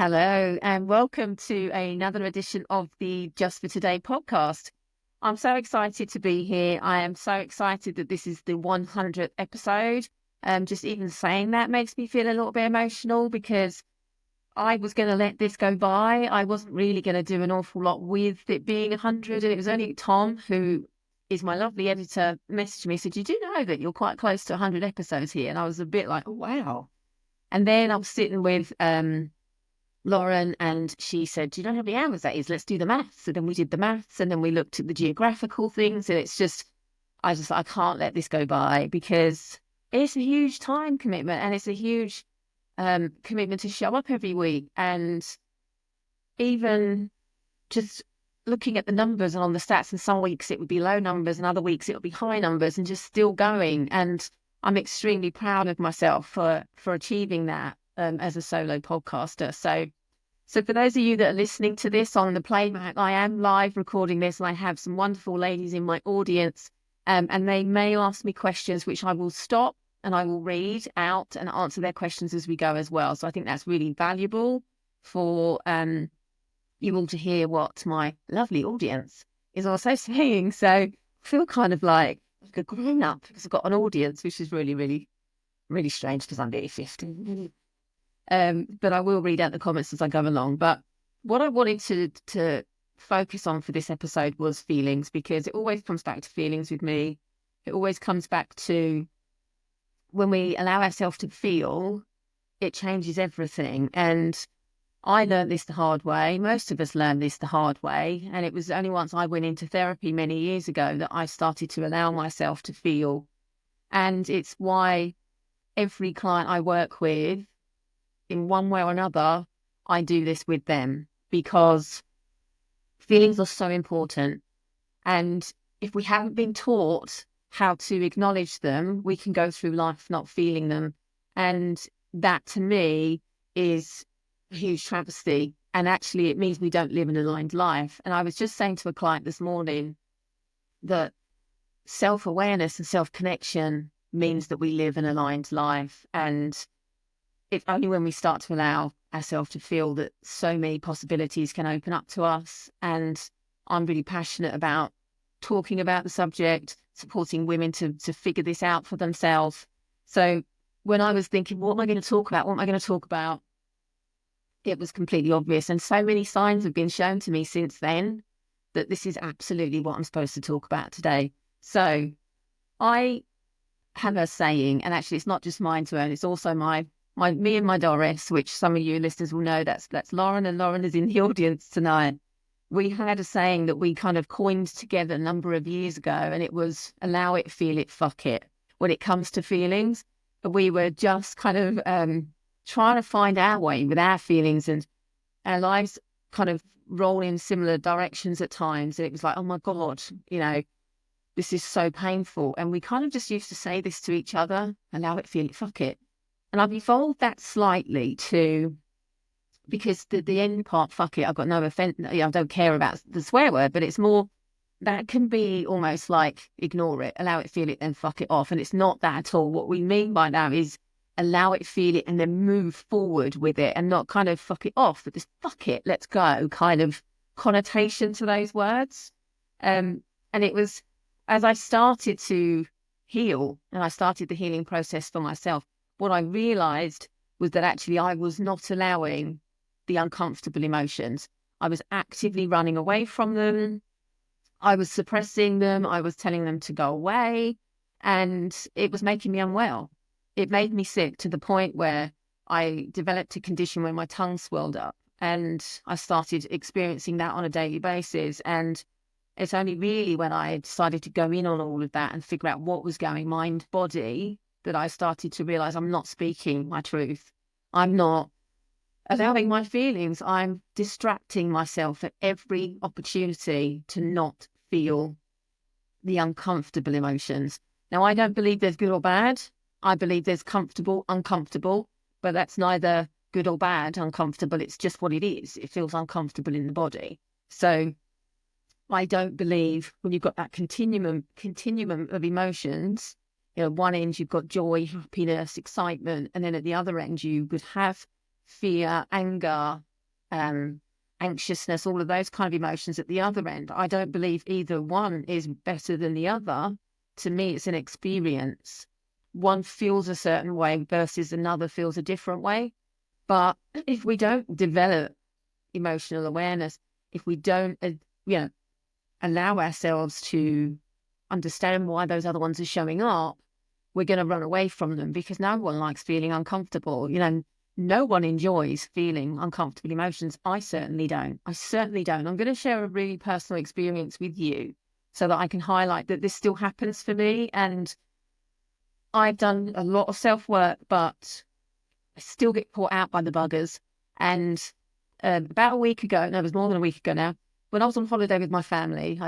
Hello, and welcome to another edition of the Just for Today podcast. I'm so excited to be here. I am so excited that this is the 100th episode. Just even saying that makes me feel a little bit emotional because I was going to let this go by. I wasn't really going to do an awful lot with it being 100. And it was only Tom, who is my lovely editor, messaged me, said, "You do know that you're quite close to 100 episodes here?" And I was a bit like, "Oh, wow." And then I was sitting with Lauren, and she said, "Do you know how many hours that is? Let's do the maths." And then we did the maths, and then we looked at the geographical things. And it's just, I can't let this go by because it's a huge time commitment, and it's a huge commitment to show up every week. And even just looking at the numbers and on the stats, and some weeks it would be low numbers, and other weeks it would be high numbers, and just still going. And I'm extremely proud of myself for achieving that as a solo podcaster. So for those of you that are listening to this on the playback, I am live recording this, and I have some wonderful ladies in my audience, and they may ask me questions, which I will stop and I will read out and answer their questions as we go as well. So I think that's really valuable for you all to hear what my lovely audience is also saying. So I feel kind of like a grown up because I've got an audience, which is really, really, really strange because I'm nearly 50. But I will read out the comments as I go along. But what I wanted to focus on for this episode was feelings, because it always comes back to feelings with me. It always comes back to when we allow ourselves to feel, it changes everything. And I learned this the hard way. Most of us learn this the hard way. And it was only once I went into therapy many years ago that I started to allow myself to feel. And it's why every client I work with, in one way or another, I do this with them, because feelings are so important. And if we haven't been taught how to acknowledge them, we can go through life not feeling them. And that, to me, is a huge travesty. And actually, it means we don't live an aligned life. And I was just saying to a client this morning that self-awareness and self-connection means that we live an aligned life. And it's only when we start to allow ourselves to feel that so many possibilities can open up to us. And I'm really passionate about talking about the subject, supporting women to figure this out for themselves. So when I was thinking, what am I going to talk about? What am I going to talk about? It was completely obvious. And so many signs have been shown to me since then that this is absolutely what I'm supposed to talk about today. So I have a saying, and actually it's not just mine to own, it's also me and my Doris, which some of you listeners will know, that's Lauren, and Lauren is in the audience tonight. We had a saying that we kind of coined together a number of years ago, and it was allow it, feel it, fuck it. When it comes to feelings, we were just kind of trying to find our way with our feelings, and our lives kind of roll in similar directions at times. And it was like, oh my God, this is so painful. And we kind of just used to say this to each other, allow it, feel it, fuck it. And I've evolved that slightly to, because the end part, fuck it, I've got no offense, I don't care about the swear word, but it's more, that can be almost like ignore it, allow it, feel it, then fuck it off. And it's not that at all. What we mean by that is allow it, feel it, and then move forward with it, and not kind of fuck it off, but just fuck it, let's go kind of connotation to those words. And it was, as I started to heal and I started the healing process for myself, what I realized was that actually I was not allowing the uncomfortable emotions. I was actively running away from them. I was suppressing them. I was telling them to go away. And it was making me unwell. It made me sick to the point where I developed a condition where my tongue swelled up. And I started experiencing that on a daily basis. And it's only really when I decided to go in on all of that and figure out what was going mind, body, that I started to realize I'm not speaking my truth. I'm not allowing my feelings. I'm distracting myself at every opportunity to not feel the uncomfortable emotions. Now, I don't believe there's good or bad. I believe there's comfortable, uncomfortable, but that's neither good or bad, uncomfortable. It's just what it is. It feels uncomfortable in the body. So I don't believe when you've got that continuum of emotions, one end you've got joy, happiness, excitement, and then at the other end you would have fear, anger, anxiousness, all of those kind of emotions at the other end. I don't believe either one is better than the other. To me, it's an experience. One feels a certain way versus another feels a different way. But if we don't develop emotional awareness, if we don't, allow ourselves to understand why those other ones are showing up, we're going to run away from them, because no one likes feeling uncomfortable. No one enjoys feeling uncomfortable emotions. I certainly don't. I'm going to share a really personal experience with you so that I can highlight that this still happens for me. And I've done a lot of self-work, but I still get caught out by the buggers. And about a week ago, no, it was more than a week ago now, when I was on holiday with my family,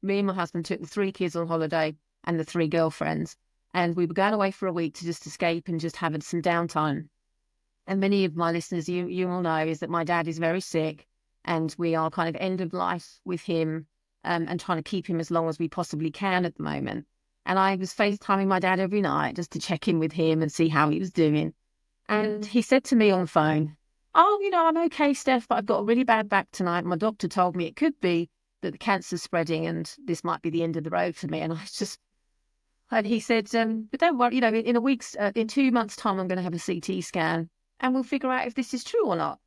me and my husband took the 3 kids on holiday and the 3 girlfriends. And we were going away for a week to just escape and just have some downtime. And many of my listeners, you all know, is that my dad is very sick, and we are kind of end of life with him, and trying to keep him as long as we possibly can at the moment. And I was FaceTiming my dad every night just to check in with him and see how he was doing. And he said to me on the phone, "Oh, I'm okay, Steph, but I've got a really bad back tonight. My doctor told me it could be that the cancer's spreading and this might be the end of the road for me." And he said, "But don't worry, in 2 months' time, I'm going to have a CT scan and we'll figure out if this is true or not."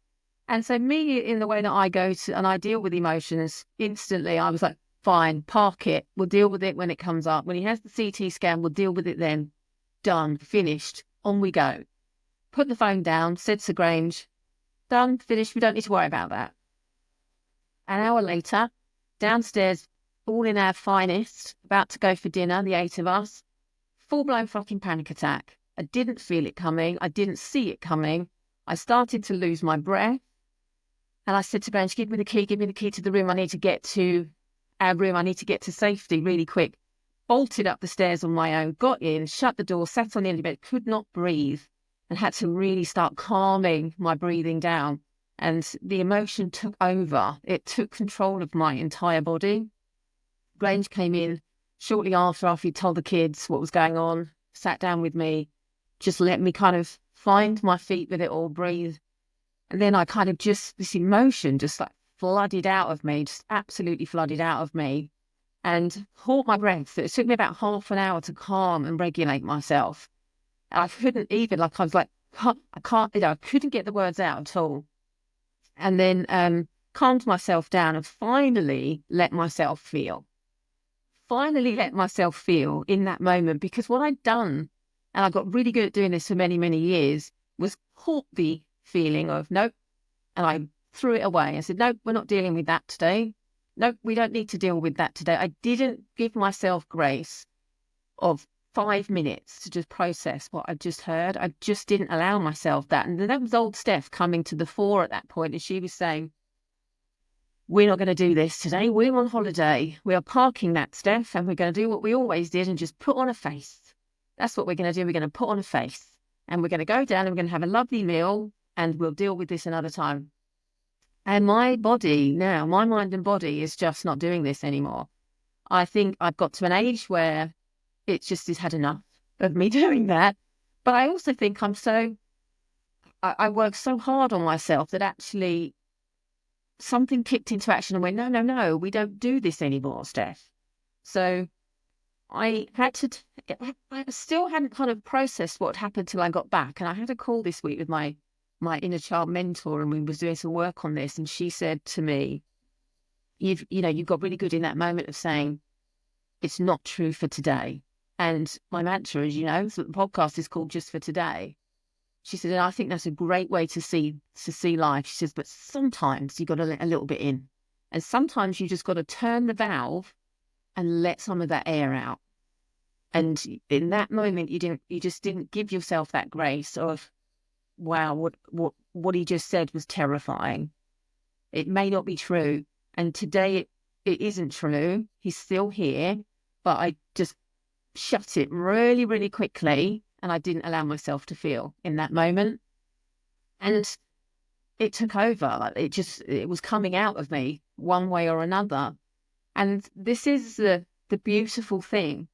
And so me, in the way that I go to and I deal with emotions instantly, I was like, fine, park it. We'll deal with it when it comes up. When he has the CT scan, we'll deal with it then. Done, finished, on we go. Put the phone down, said to Grange, done, finished, we don't need to worry about that. An hour later, downstairs, all in our finest, about to go for dinner, the 8 of us, full-blown fucking panic attack. I didn't feel it coming. I didn't see it coming. I started to lose my breath. And I said to Grange, give me the key to the room. I need to get to our room. I need to get to safety really quick. Bolted up the stairs on my own, got in, shut the door, sat on the end of the bed, could not breathe, and had to really start calming my breathing down. And the emotion took over. It took control of my entire body. Grange came in shortly after he'd told the kids what was going on, sat down with me, just let me kind of find my feet with it all, breathe. And then I kind of this emotion just like flooded out of me, just absolutely flooded out of me, and caught my breath. It took me about half an hour to calm and regulate myself. I couldn't even, I was like, I can't, I couldn't get the words out at all. And then calmed myself down and finally let myself feel in that moment. Because what I'd done, and I got really good at doing this for many, many years, was caught the feeling of nope. And I threw it away. I said, nope, we're not dealing with that today. Nope, we don't need to deal with that today. I didn't give myself grace of 5 minutes to just process what I just heard. I just didn't allow myself that. And that was old Steph coming to the fore at that point. And she was saying, we're not going to do this today. We're on holiday. We are parking that, Steph, and we're going to do what we always did and just put on a face. That's what we're going to do. We're going to put on a face, and we're going to go down and we're going to have a lovely meal, and we'll deal with this another time. And my body now, my mind and body is just not doing this anymore. I think I've got to an age where it just has had enough of me doing that. But I also think I work so hard on myself that actually something kicked into action and went, no, we don't do this anymore, Steph. So I still hadn't kind of processed what happened till I got back. And I had a call this week with my inner child mentor, and we was doing some work on this. And she said to me, you've got really good in that moment of saying, it's not true for today. And my mantra, as you know, so the podcast is called Just for Today. She said, and I think that's a great way to see life. She says, but sometimes you got to let a little bit in. And sometimes you just got to turn the valve and let some of that air out. And in that moment, you just didn't give yourself that grace of, wow, what he just said was terrifying. It may not be true. And today it isn't true. He's still here, but I just shut it really, really quickly. And I didn't allow myself to feel in that moment. And it took over. It was coming out of me one way or another. And this is the beautiful thing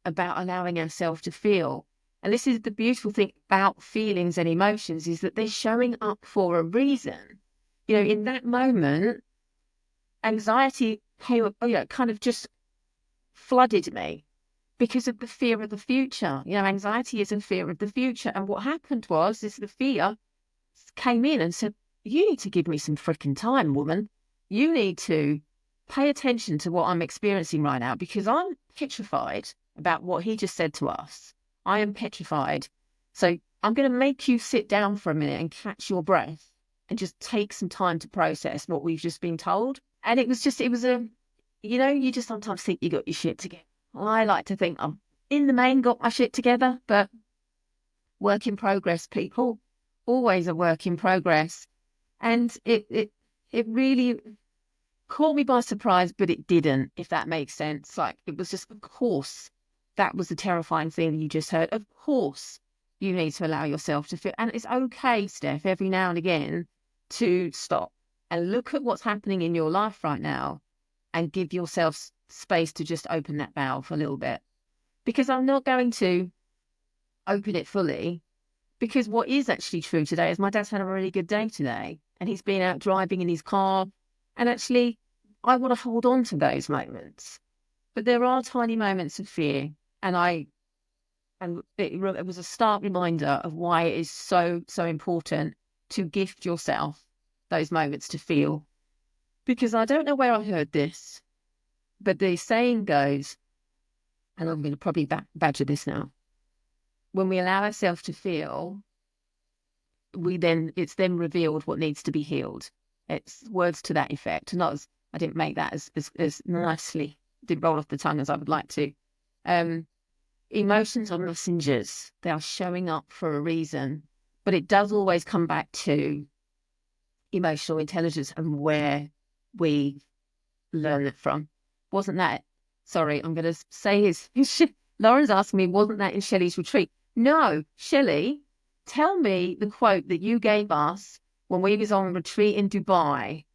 about allowing ourselves to feel. And this is the beautiful thing about feelings and emotions, is that they're showing up for a reason. in that moment, anxiety came, kind of just flooded me because of the fear of the future. Anxiety is a fear of the future. And what happened is the fear came in and said, you need to give me some freaking time, woman. You need to pay attention to what I'm experiencing right now, because I'm petrified about what he just said to us. I am petrified. So I'm going to make you sit down for a minute and catch your breath and just take some time to process what we've just been told. And it was you just sometimes think you got your shit together. I like to think I'm in the main got my shit together, but work in progress, people. Always a work in progress. And it really caught me by surprise, but it didn't, if that makes sense. Like, it was just, of course, that was the terrifying thing you just heard. Of course, you need to allow yourself to feel. And it's okay, Steph, every now and again to stop and look at what's happening in your life right now and give yourself space to just open that valve a little bit. Because I'm not going to open it fully, because what is actually true today is my dad's had a really good day today, and he's been out driving in his car. And actually, I want to hold on to those moments. But there are tiny moments of fear. And it was a stark reminder of why it is so, so important to gift yourself those moments to feel. Because I don't know where I heard this, but the saying goes, and I'm going to probably badger this now, when we allow ourselves to feel, it's then revealed what needs to be healed. It's words to that effect. I didn't make that as nicely, didn't roll off the tongue as I would like to. Emotions are messengers. They are showing up for a reason, but it does always come back to emotional intelligence and where we learn it from. Wasn't that, sorry, I'm going to say Lauren's asking me, wasn't that in Shelley's retreat? No, Shelley, tell me the quote that you gave us when we was on retreat in Dubai,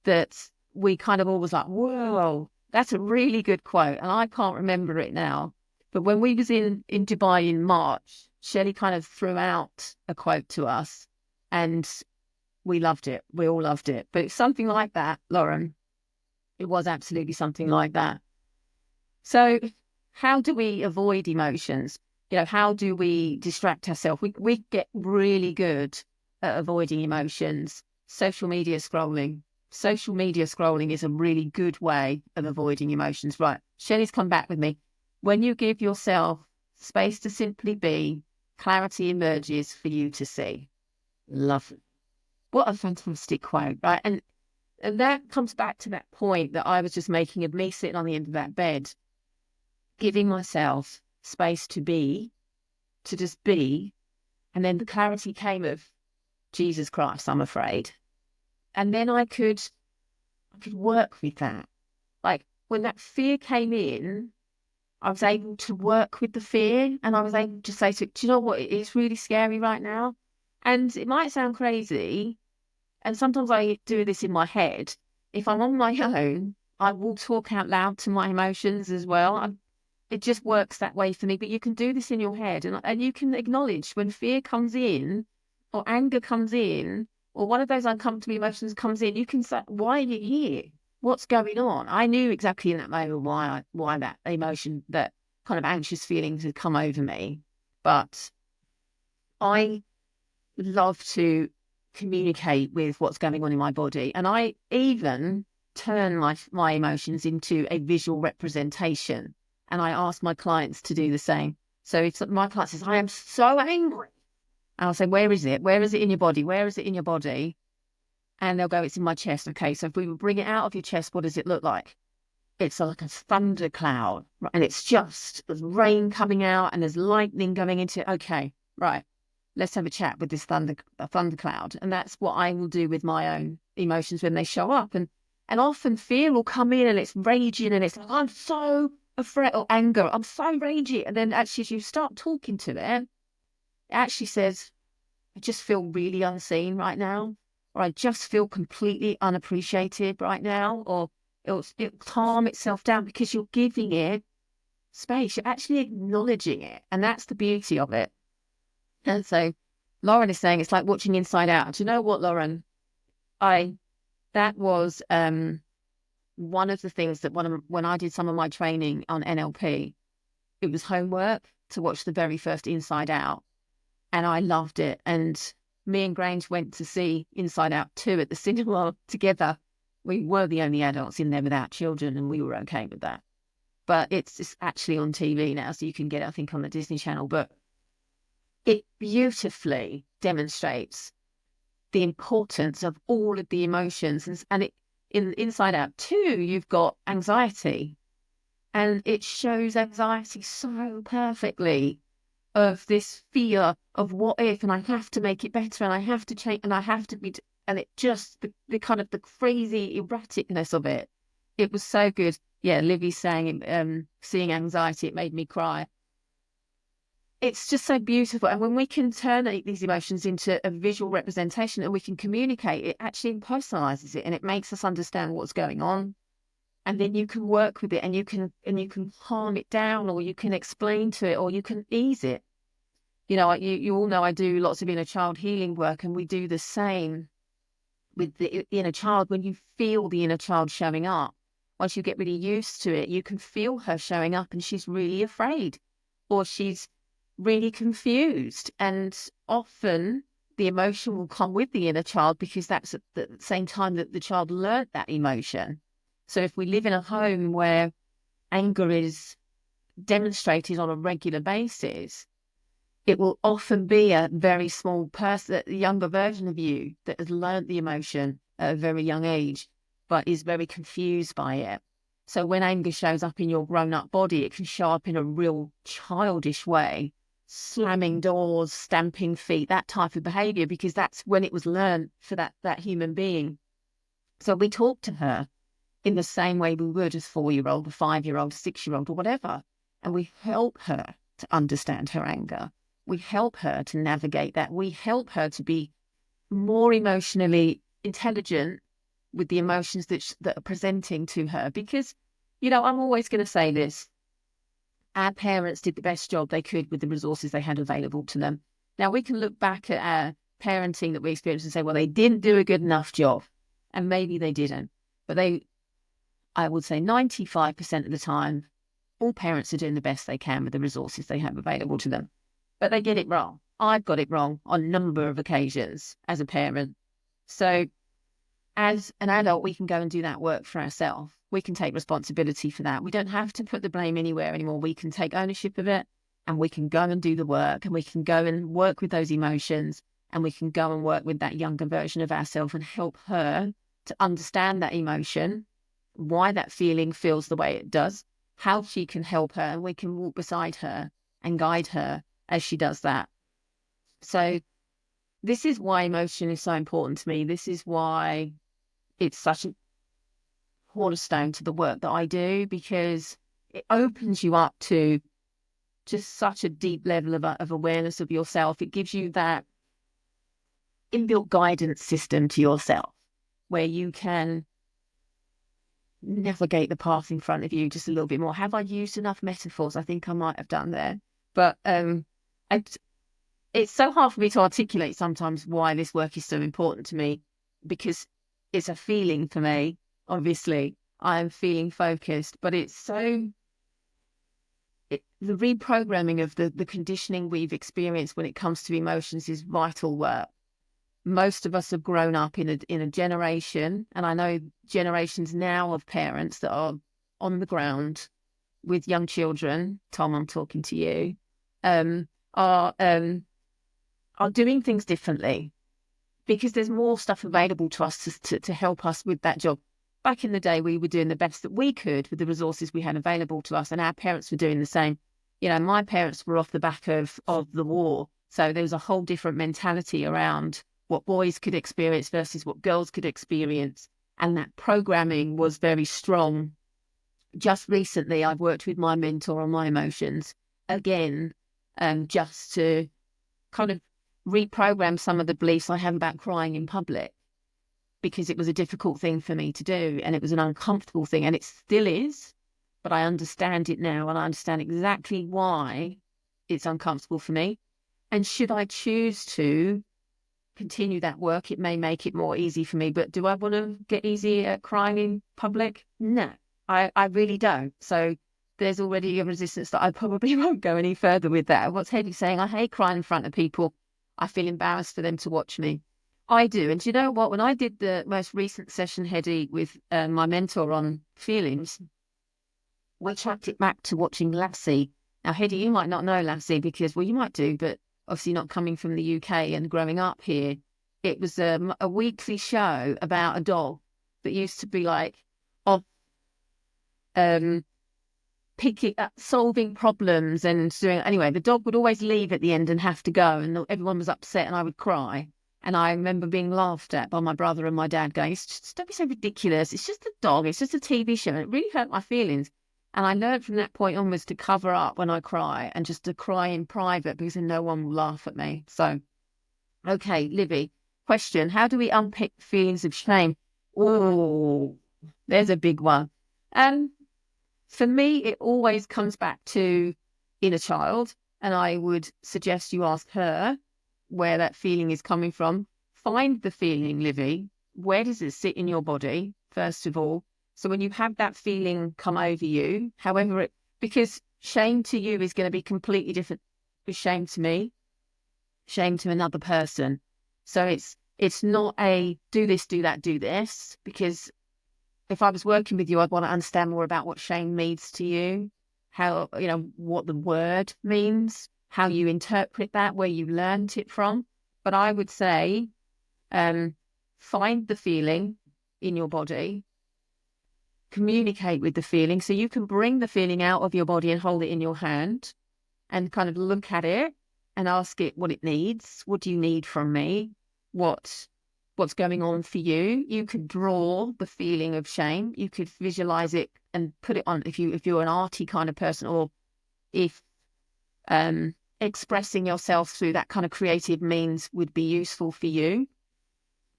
that we kind of all was like, whoa, that's a really good quote. And I can't remember it now. But when we was in Dubai in March, Shelley kind of threw out a quote to us and we loved it. We all loved it. But it's something like that, Lauren. It was absolutely something like that. So how do we avoid emotions? How do we distract ourselves? We get really good at avoiding emotions. Social media scrolling. Social media scrolling is a really good way of avoiding emotions. Right. Shelley's come back with me. When you give yourself space to simply be, clarity emerges for you to see. Love it. What a fantastic quote, right? And that comes back to that point that I was just making of me sitting on the end of that bed, giving myself space to just be. And then the clarity came of, Jesus Christ, I'm afraid. And then I could work with that. Like, when that fear came in, I was able to work with the fear, and I was able to say to it, do you know what? It is really scary right now. And it might sound crazy, and sometimes I do this in my head. If I'm on my own, I will talk out loud to my emotions as well. It just works that way for me. But you can do this in your head, and you can acknowledge when fear comes in, or anger comes in, or one of those uncomfortable emotions comes in. You can say, why are you here? What's going on? I knew exactly in that moment why that emotion, that kind of anxious feelings had come over me. But I love to communicate with what's going on in my body. And I even turn my emotions into a visual representation. And I ask my clients to do the same. So if my client says, I am so angry, and I'll say, where is it? Where is it in your body? Where is it in your body? And they'll go, it's in my chest. Okay, so if we bring it out of your chest, what does it look like? It's like a thunder cloud, and it's just, there's rain coming out and there's lightning going into it. Okay, right. Let's have a chat with this thunder cloud. And that's what I will do with my own emotions when they show up. And often fear will come in and it's raging and it's like, I'm so afraid, or anger, I'm so raging. And then actually, as you start talking to it actually says, I just feel really unseen right now, or I just feel completely unappreciated right now, or it'll calm itself down because you're giving it space. You're actually acknowledging it. And that's the beauty of it. And so Lauren is saying it's like watching Inside Out. Do you know what, Lauren? I that was one of the things that when I did some of my training on NLP, it was homework to watch the very first Inside Out. And I loved it. And me and Grange went to see Inside Out 2 at the cinema together. We were the only adults in there without children, and we were okay with that. But it's actually on TV now, so you can get it, I think, on the Disney Channel. But it beautifully demonstrates the importance of all of the emotions. And in Inside Out 2, you've got anxiety. And it shows anxiety so perfectly, of this fear of what if, and I have to make it better, and I have to change, and I have to be, and it just, the kind of the crazy erraticness of it. It was so good. Yeah, Livy's saying, seeing anxiety, it made me cry. It's just so beautiful. And when we can turn these emotions into a visual representation and we can communicate, it actually personalizes it, and it makes us understand what's going on. And then you can work with it, and you can calm it down, or you can explain to it, or you can ease it. You know, you all know I do lots of inner child healing work, and we do the same with the inner child. When you feel the inner child showing up, once you get really used to it, you can feel her showing up, and she's really afraid, or she's really confused. And often the emotion will come with the inner child, because that's at the same time that the child learned that emotion. So if we live in a home where anger is demonstrated on a regular basis, it will often be a very small person, a younger version of you, that has learned the emotion at a very young age, but is very confused by it. So when anger shows up in your grown-up body, it can show up in a real childish way, slamming doors, stamping feet, that type of behavior, because that's when it was learned for that human being. So we talk to her in the same way we would a 4-year-old, a 5-year-old, a 6-year-old, or whatever. And we help her to understand her anger. We help her to navigate that. We help her to be more emotionally intelligent with the emotions that are presenting to her. Because, you know, I'm always going to say this. Our parents did the best job they could with the resources they had available to them. Now, we can look back at our parenting that we experienced and say, well, they didn't do a good enough job. And maybe they didn't. But I would say 95% of the time, all parents are doing the best they can with the resources they have available to them. But they get it wrong. I've got it wrong on a number of occasions as a parent. So as an adult, we can go and do that work for ourselves. We can take responsibility for that. We don't have to put the blame anywhere anymore. We can take ownership of it, and we can go and do the work, and we can go and work with those emotions, and we can go and work with that younger version of ourselves and help her to understand that emotion, why that feeling feels the way it does, how she can help her, and we can walk beside her and guide her as she does that. So this is why emotion is so important to me. This is why it's such a cornerstone to the work that I do, because it opens you up to just such a deep level of awareness of yourself. It gives you that inbuilt guidance system to yourself where you can navigate the path in front of you just a little bit more. Have I used enough metaphors? I think I might have done there. But it's so hard for me to articulate sometimes why this work is so important to me, because it's a feeling for me. Obviously, I am feeling focused, but it's so... the reprogramming of the conditioning we've experienced when it comes to emotions is vital work. Most of us have grown up in a generation, and I know generations now of parents that are on the ground with young children. Tom, I'm talking to you. Are doing things differently because there's more stuff available to us to help us with that job. Back in the day, we were doing the best that we could with the resources we had available to us, and our parents were doing the same. You know, my parents were off the back of the war, so there was a whole different mentality around what boys could experience versus what girls could experience, and that programming was very strong. Just recently, I've worked with my mentor on my emotions again, just to kind of reprogram some of the beliefs I have about crying in public, because it was a difficult thing for me to do, and it was an uncomfortable thing, and it still is, but I understand it now, and I understand exactly why it's uncomfortable for me. And should I choose to continue that work, it may make it more easy for me. But do I want to get easy at crying in public? No, I really don't. So there's already a resistance that I probably won't go any further with that. What's Hedy saying? I hate crying in front of people. I feel embarrassed for them to watch me. I do. And do you know what? When I did the most recent session, Hedy, with my mentor on feelings, we tracked it back to watching Lassie. Now, Hedy, you might not know Lassie because, well, you might do, but obviously not coming from the UK and growing up here. It was a weekly show about a dog that used to be like of picking up, solving problems and doing. Anyway, the dog would always leave at the end and have to go, and everyone was upset, and I would cry. And I remember being laughed at by my brother and my dad, going, "Don't be so ridiculous. It's just a dog. It's just a TV show." And it really hurt my feelings. And I learned from that point onwards to cover up when I cry and just to cry in private because then no one will laugh at me. So, okay, Livy, question. How do we unpick feelings of shame? Oh, there's a big one. For me, it always comes back to inner child. And I would suggest you ask her where that feeling is coming from. Find the feeling, Livy. Where does it sit in your body, first of all? So when you have that feeling come over you, because shame to you is going to be completely different with shame to me, shame to another person. So it's not a do this, do that, do this, because if I was working with you, I'd want to understand more about what shame means to you, how, what the word means, how you interpret that, where you learned it from. But I would say, find the feeling in your body, communicate with the feeling. So you can bring the feeling out of your body and hold it in your hand and kind of look at it and ask it what it needs. What do you need from me? What's going on for you? You could draw the feeling of shame. You could visualize it and put it on, if you're an arty kind of person, or if expressing yourself through that kind of creative means would be useful for you.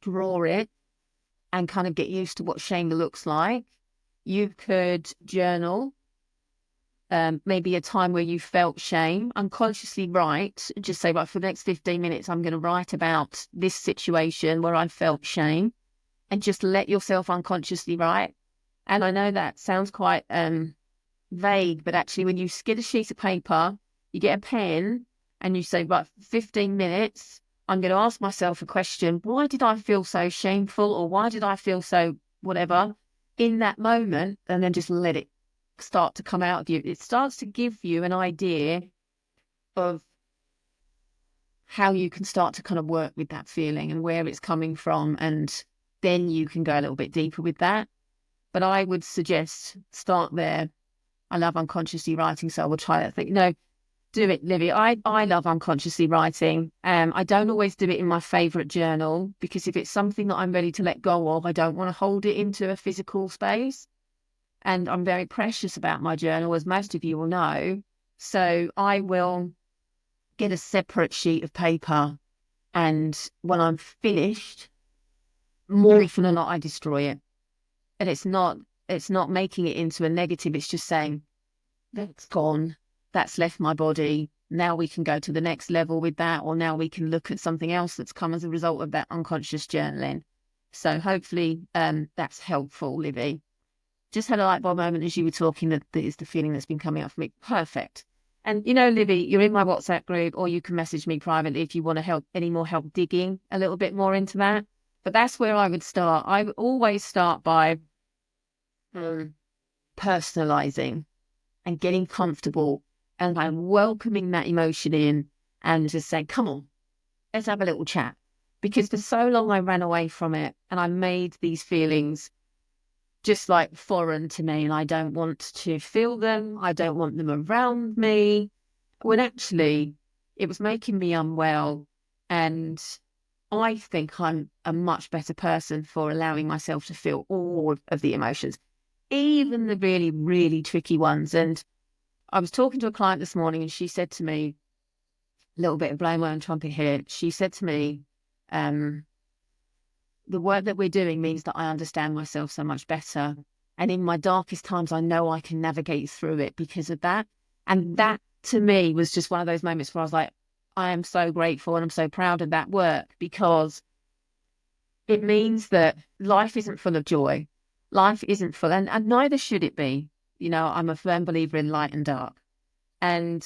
Draw it and kind of get used to what shame looks like. You could journal, maybe a time where you felt shame, unconsciously write, just say, right, for the next 15 minutes, I'm going to write about this situation where I felt shame, and just let yourself unconsciously write. And I know that sounds quite vague, but actually when you get a sheet of paper, you get a pen and you say, right, 15 minutes, I'm going to ask myself a question. Why did I feel so shameful? Or why did I feel so whatever in that moment? And then just let it start to come out of you. It starts to give you an idea of how you can start to kind of work with that feeling and where it's coming from. And then you can go a little bit deeper with that. But I would suggest start there. I love unconsciously writing, so I will try that thing. Do it, Livy. I love unconsciously writing. I don't always do it in my favourite journal, because if it's something that I'm ready to let go of, I don't want to hold it into a physical space. And I'm very precious about my journal, as most of you will know. So I will get a separate sheet of paper, and when I'm finished, more often than not, I destroy it. And it's not making it into a negative. It's just saying, that's gone. That's left my body. Now we can go to the next level with that, or now we can look at something else that's come as a result of that unconscious journaling. So hopefully that's helpful, Livy. Just had a light bulb moment as you were talking that is the feeling that's been coming up for me. Perfect. And Livy, you're in my WhatsApp group, or you can message me privately if you want to any more help digging a little bit more into that. But that's where I would start. I would always start by personalizing and getting comfortable and by welcoming that emotion in and just saying, come on, let's have a little chat. Because for so long I ran away from it and I made these feelings just like foreign to me, and I don't want to feel them. I don't want them around me. When actually it was making me unwell, and I think I'm a much better person for allowing myself to feel all of the emotions, even the really, really tricky ones. And I was talking to a client this morning, and she said to me, a little bit of blowing my own trumpet here, she said to me, the work that we're doing means that I understand myself so much better. And in my darkest times, I know I can navigate through it because of that. And that, to me, was just one of those moments where I was like, I am so grateful and I'm so proud of that work, because it means that life isn't full of joy. Life isn't full, and neither should it be. I'm a firm believer in light and dark. And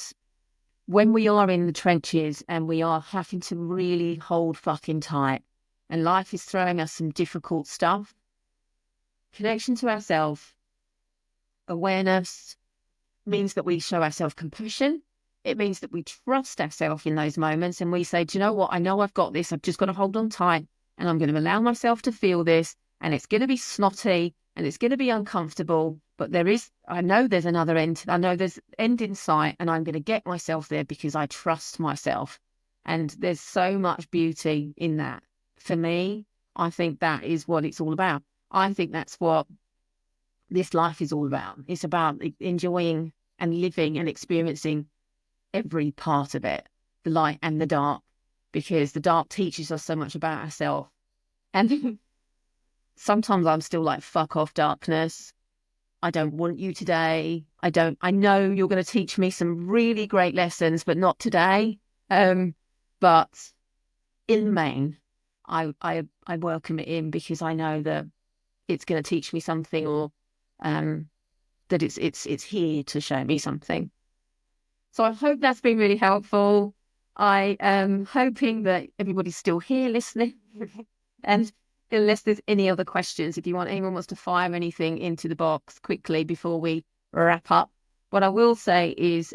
when we are in the trenches and we are having to really hold fucking tight, and life is throwing us some difficult stuff, connection to ourselves, awareness, means that we show ourselves compassion. It means that we trust ourselves in those moments, and we say, do you know what? I know I've got this. I've just got to hold on tight, and I'm going to allow myself to feel this, and it's going to be snotty and it's going to be uncomfortable, but I know there's another end. I know there's end in sight, and I'm going to get myself there because I trust myself. And there's so much beauty in that. For me, I think that is what it's all about. I think that's what this life is all about. It's about enjoying and living and experiencing every part of it, the light and the dark, because the dark teaches us so much about ourselves. And sometimes I'm still like, fuck off, darkness. I don't want you today. I know you're going to teach me some really great lessons, but not today. But in the main, I welcome it in, because I know that it's going to teach me something, or that it's here to show me something. So I hope that's been really helpful. I am hoping that everybody's still here listening. And unless there's any other questions, if anyone wants to fire anything into the box quickly before we wrap up, what I will say is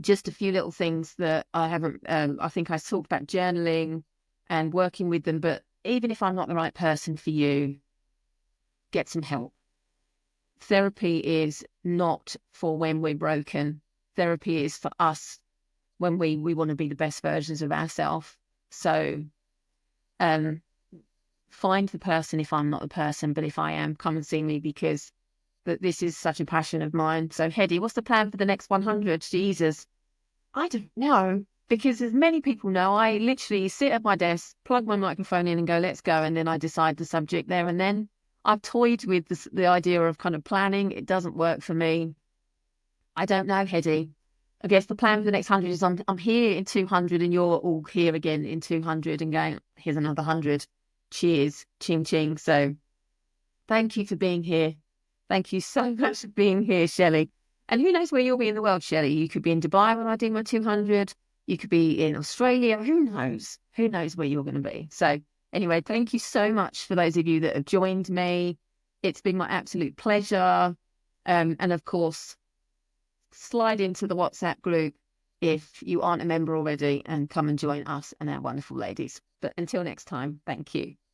just a few little things that I haven't, I think I talked about journaling and working with them, but even if I'm not the right person for you, get some help. Therapy is not for when we're broken. Therapy is for us when we want to be the best versions of ourselves. So find the person if I'm not the person, but if I am, come and see me, because this is such a passion of mine. So Hedy, what's the plan for the next 100? Jesus, I don't know, because as many people know, I literally sit at my desk, plug my microphone in and go, let's go. And then I decide the subject there and then. I've toyed with the idea of kind of planning. It doesn't work for me. I don't know, Hedy. I guess the plan for the next 100 is I'm here in 200 and you're all here again in 200 and going, here's another 100. Cheers. Ching, ching. So thank you for being here. Thank you so much for being here, Shelley. And who knows where you'll be in the world, Shelley? You could be in Dubai when I do my 200. You could be in Australia. Who knows? Who knows where you're going to be? So anyway, thank you so much for those of you that have joined me. It's been my absolute pleasure. And of course, slide into the WhatsApp group if you aren't a member already and come and join us and our wonderful ladies. But until next time, thank you.